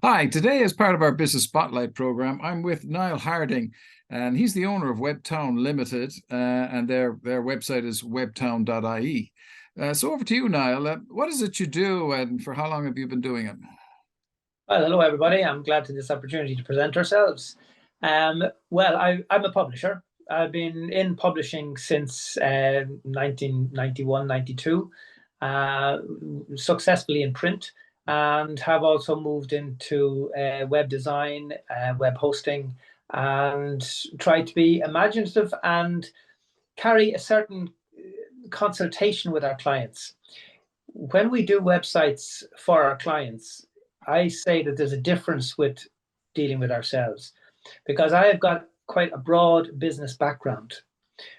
Hi, today as part of our Business Spotlight program, I'm with Niall Harding, and he's the owner of Webtown Limited, and their website is webtown.ie. So over to you, Niall. What is it you do, and for how long have you been doing it? Well, hello everybody. I'm glad to this opportunity to present ourselves. I'm a publisher. I've been in publishing since 1991, 92, successfully in print, and have also moved into web design, web hosting, and tried to be imaginative and carry a certain consultation with our clients. When we do websites for our clients, I say that there's a difference with dealing with ourselves because I have got quite a broad business background.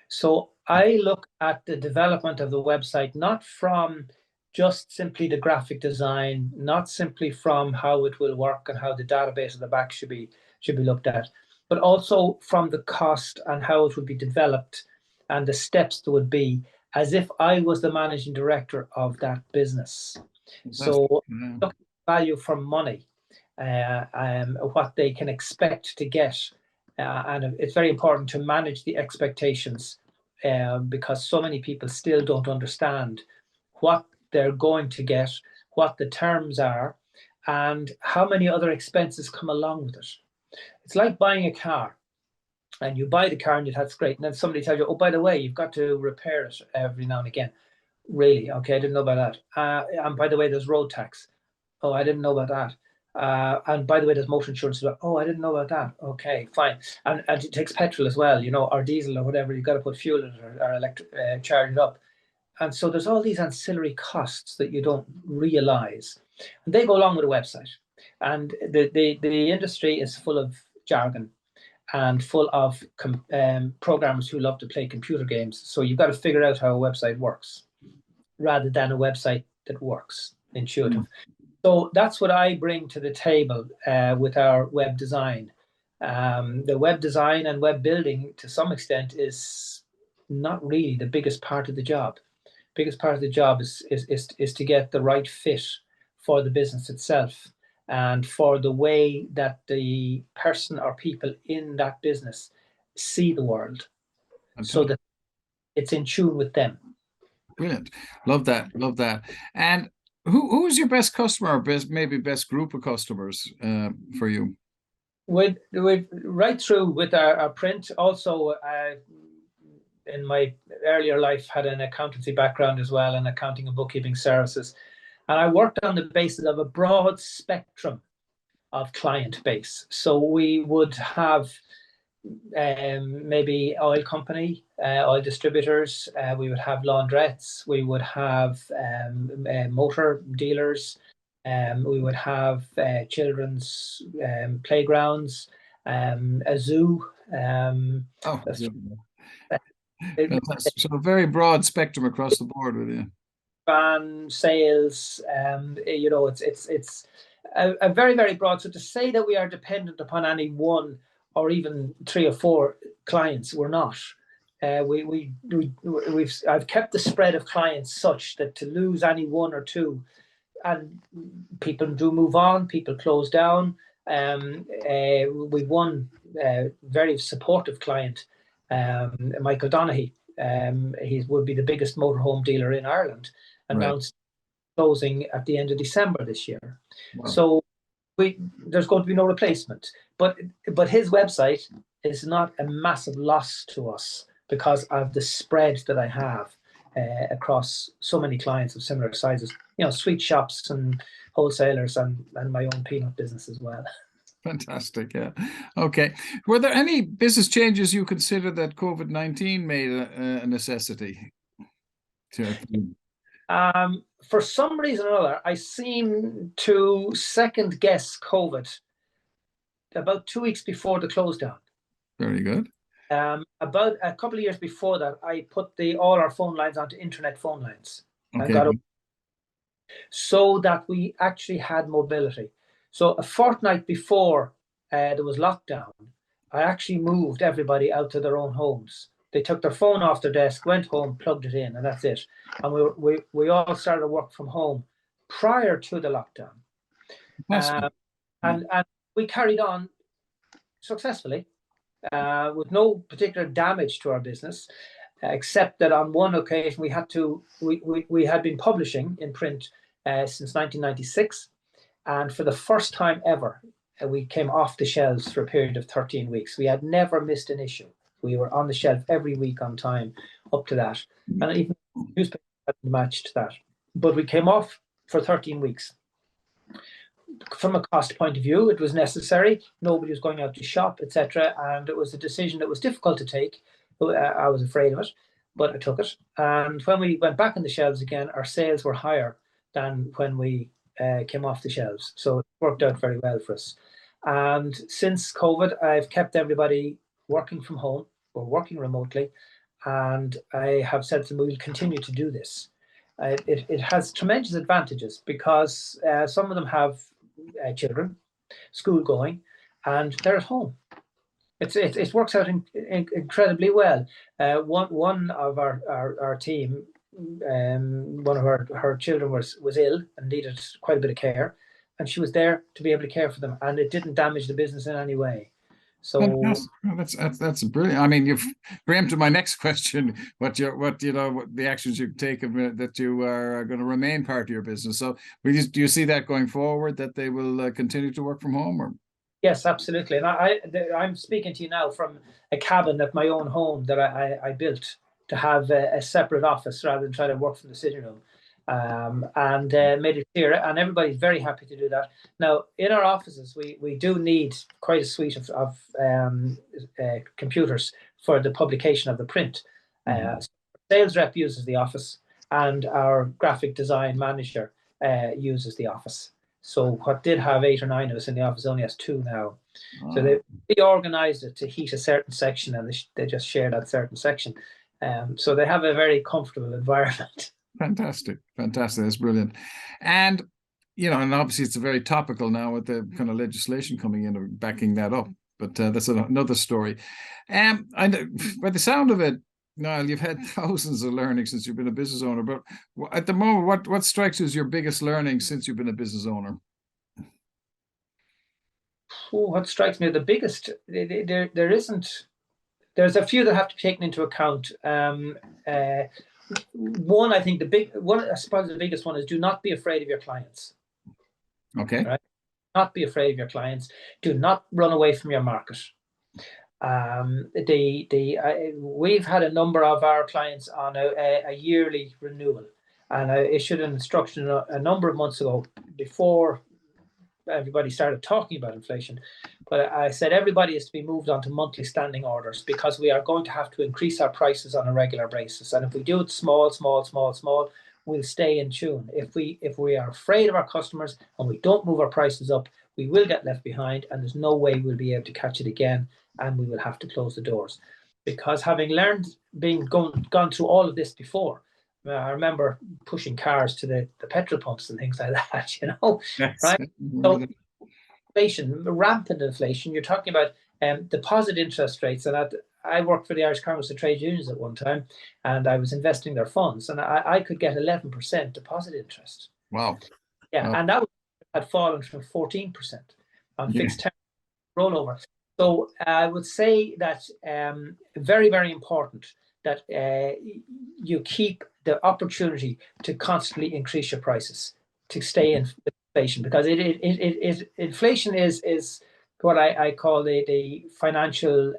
So I look at the development of the website not from just simply the graphic design, not simply from how it will work and how the database at the back should be looked at, but also from the cost and how it would be developed and the steps there would be, as if I was the managing director of that business. So look at value for money, what they can expect to get. And it's very important to manage the expectations because so many people still don't understand what they're going to get, what the terms are, and how many other expenses come along with it. It's like buying a car. And you buy the car and that's great. And then somebody tells you, oh, by the way, you've got to repair it every now and again. Really? Okay, I didn't know about that. And by the way, there's road tax. Oh, I didn't know about that. And by the way, there's motor insurance as well. Oh, I didn't know about that. Okay, fine. And it takes petrol as well, or diesel or whatever. You've got to put fuel in it or electric, charge it up. And so there's all these ancillary costs that you don't realize. And they go along with a website. And the industry is full of jargon and full of programmers who love to play computer games. So you've got to figure out how a website works rather than a website that works, intuitive. So that's what I bring to the table with our web design. The web design and web building, to some extent, is not really the biggest part of the job. Biggest part of the job is to get the right fit for the business itself and for the way that the person or people in that business see the world, so that it's in tune with them. Brilliant. Love that. Love that. And who is your best customer, or maybe best group of customers for you? With right through with our print. Also, in my earlier life, had an accountancy background as well, and accounting and bookkeeping services. And I worked on the basis of a broad spectrum of client base. So we would have maybe oil company, oil distributors. We would have laundrettes. We would have motor dealers. We would have children's playgrounds, a zoo. So a very broad spectrum across the board with you. Van sales, it's a very, very broad. So to say that we are dependent upon any one or even 3 or 4 clients, we're not. I've kept the spread of clients such that to lose any 1 or 2, and people do move on, people close down. We've one very supportive client, Michael Donaghy. He would be the biggest motorhome dealer in Ireland, announced closing at the end of December this year. Wow. So there's going to be no replacement. But his website is not a massive loss to us because of the spread that I have across so many clients of similar sizes. Sweet shops and wholesalers and my own peanut business as well. Fantastic. Yeah. Okay. Were there any business changes you consider that COVID-19 made a necessity? For some reason or other, I seem to second guess COVID about 2 weeks before the close down. Very good. About a couple of years before that, I put all our phone lines onto internet phone lines. Okay. So that we actually had mobility. So a fortnight before there was lockdown, I actually moved everybody out to their own homes. They took their phone off their desk, went home, plugged it in, and that's it. And we all started to work from home prior to the lockdown. And we carried on successfully with no particular damage to our business, except that on one occasion we had been publishing in print since 1996, and for the first time ever, we came off the shelves for a period of 13 weeks. We had never missed an issue. We were on the shelf every week on time up to that, and even newspapers hadn't matched that. But we came off for 13 weeks. From a cost point of view, it was necessary. Nobody was going out to shop, etc. And it was a decision that was difficult to take. I was afraid of it, but I took it. And when we went back on the shelves again, our sales were higher than when we came off the shelves. So it worked out very well for us. And since COVID, I've kept everybody working from home or working remotely. And I have said to them, we will continue to do this. It has tremendous advantages because some of them have children, school going, and they're at home. It works out incredibly well. One of our team, one of her children was ill and needed quite a bit of care, and she was there to be able to care for them, and it didn't damage the business in any way. So that's brilliant. I mean, you've preempted my next question. What the actions you've taken that you are going to remain part of your business. So, do you see that going forward, that they will continue to work from home? Or yes, absolutely. And I'm speaking to you now from a cabin at my own home that I built to have a separate office rather than try to work from the sitting room. And made it clear, and everybody's very happy to do that. Now, in our offices, we do need quite a suite of computers for the publication of the print. So sales rep uses the office, and our graphic design manager uses the office. So what did have 8 or 9 of us in the office only has 2 now. So they reorganized it to heat a certain section, and they just share that certain section. So they have a very comfortable environment. Fantastic. That's brilliant. And and obviously it's very topical now with the kind of legislation coming in or backing that up, but that's another story. And by the sound of it, Niall, you've had thousands of learnings since you've been a business owner, but at the moment, what strikes you as your biggest learning since you've been a business owner? What strikes me the biggest, there isn't. There's a few that have to be taken into account. One, I think I suppose the biggest one is do not be afraid of your clients. Okay. Right? Not be afraid of your clients. Do not run away from your market. We've had a number of our clients on a yearly renewal, and I issued an instruction a number of months ago before everybody started talking about inflation. But I said everybody is to be moved on to monthly standing orders, because we are going to have to increase our prices on a regular basis. And if we do it small, we'll stay in tune. If we are afraid of our customers and we don't move our prices up, we will get left behind, and there's no way we'll be able to catch it again, and we will have to close the doors. Because having learned, gone through all of this before, I remember pushing cars to the petrol pumps and things like that, Yes. right? So inflation, rampant inflation, you're talking about deposit interest rates. And I worked for the Irish Congress of Trade Unions at one time, and I was investing their funds, and I could get 11% deposit interest. Wow. Yeah, and that had fallen from 14% on fixed term rollover. So I would say that very, very important that you keep the opportunity to constantly increase your prices to stay in inflation, because inflation is what I call the financial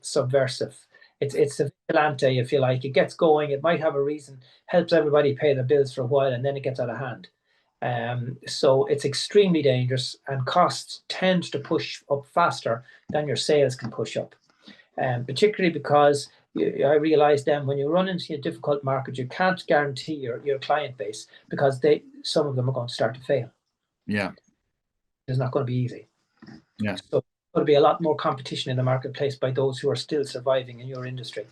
subversive. It's a vigilante, if you like. It gets going. It might have a reason, helps everybody pay their bills for a while, and then it gets out of hand. So it's extremely dangerous, and costs tend to push up faster than your sales can push up. Particularly because I realized then when you run into a difficult market, you can't guarantee your client base, because some of them are going to start to fail. Yeah. It's not going to be easy. Yeah. So there's going to be a lot more competition in the marketplace by those who are still surviving in your industry.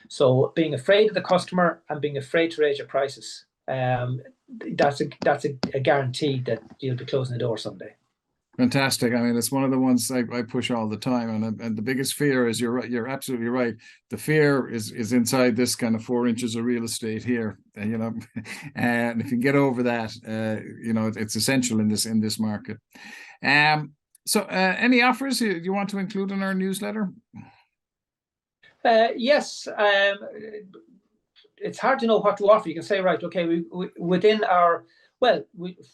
So being afraid of the customer and being afraid to raise your prices, that's a guarantee that you'll be closing the door someday. Fantastic. I mean, it's one of the ones I push all the time, and the biggest fear is, you're right. You're absolutely right. The fear is inside this kind of 4 inches of real estate here, and if you get over that, it's essential in this market. So, any offers you want to include in our newsletter? Yes, it's hard to know what to offer. You can say, right, okay, we within our, well,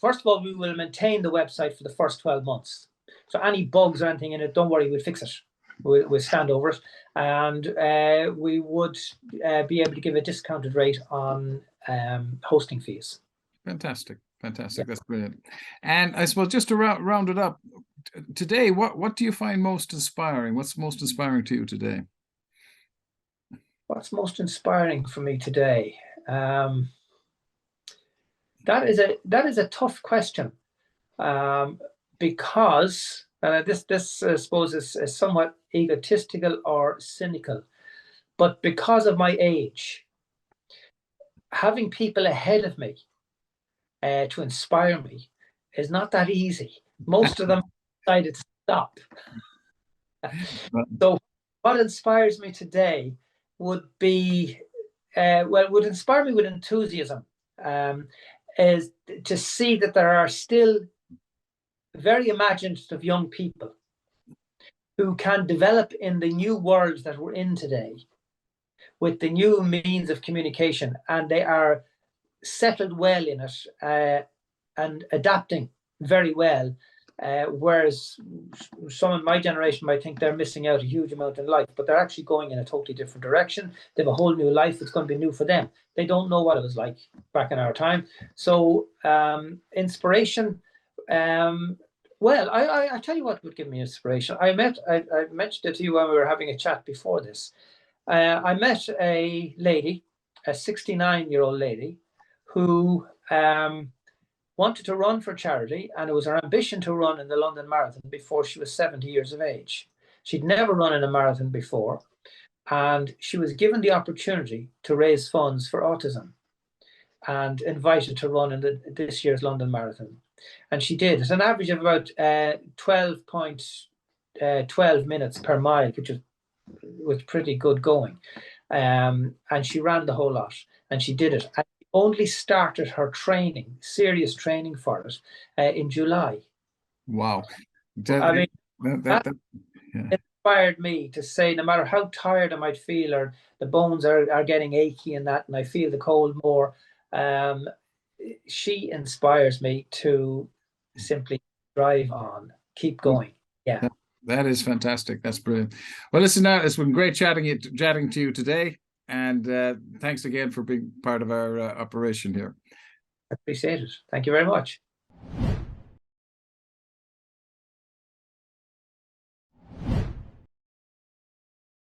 first of all, we will maintain the website for the first 12 months. So any bugs or anything in it, don't worry, we'll fix it. We'll stand over it. And we would be able to give a discounted rate on hosting fees. Fantastic. Fantastic. Yeah. That's brilliant. And I suppose just to round it up, today, what do you find most inspiring? What's most inspiring to you today? What's most inspiring for me today? That is a tough question, because this I suppose is somewhat egotistical or cynical, but because of my age, having people ahead of me to inspire me is not that easy. Most of them decided to stop. So what inspires me today would be, would inspire me with enthusiasm, is to see that there are still very imaginative young people who can develop in the new world that we're in today with the new means of communication, and they are settled well in it and adapting very well. Whereas some in my generation might think they're missing out a huge amount in life, but they're actually going in a totally different direction. They have a whole new life that's going to be new for them. They don't know what it was like back in our time. So inspiration, well, I tell you what would give me inspiration. I mentioned it to you when we were having a chat before this. I met a lady, a 69-year-old lady, who wanted to run for charity, and it was her ambition to run in the London Marathon before she was 70 years of age. She'd never run in a marathon before, and she was given the opportunity to raise funds for autism and invited to run in this year's London Marathon. And she did. It's an average of about 12 minutes per mile, which was pretty good going. And she ran the whole lot, and she did it. And she only started her training, serious training for it, in July. Wow. I mean, that yeah, inspired me to say, no matter how tired I might feel, or the bones are getting achy and that, and I feel the cold more, she inspires me to simply drive on, keep going. Yeah. That is fantastic. That's brilliant. Well, listen, now it's been great chatting to you today, and thanks again for being part of our operation here. I appreciate it. Thank you very much.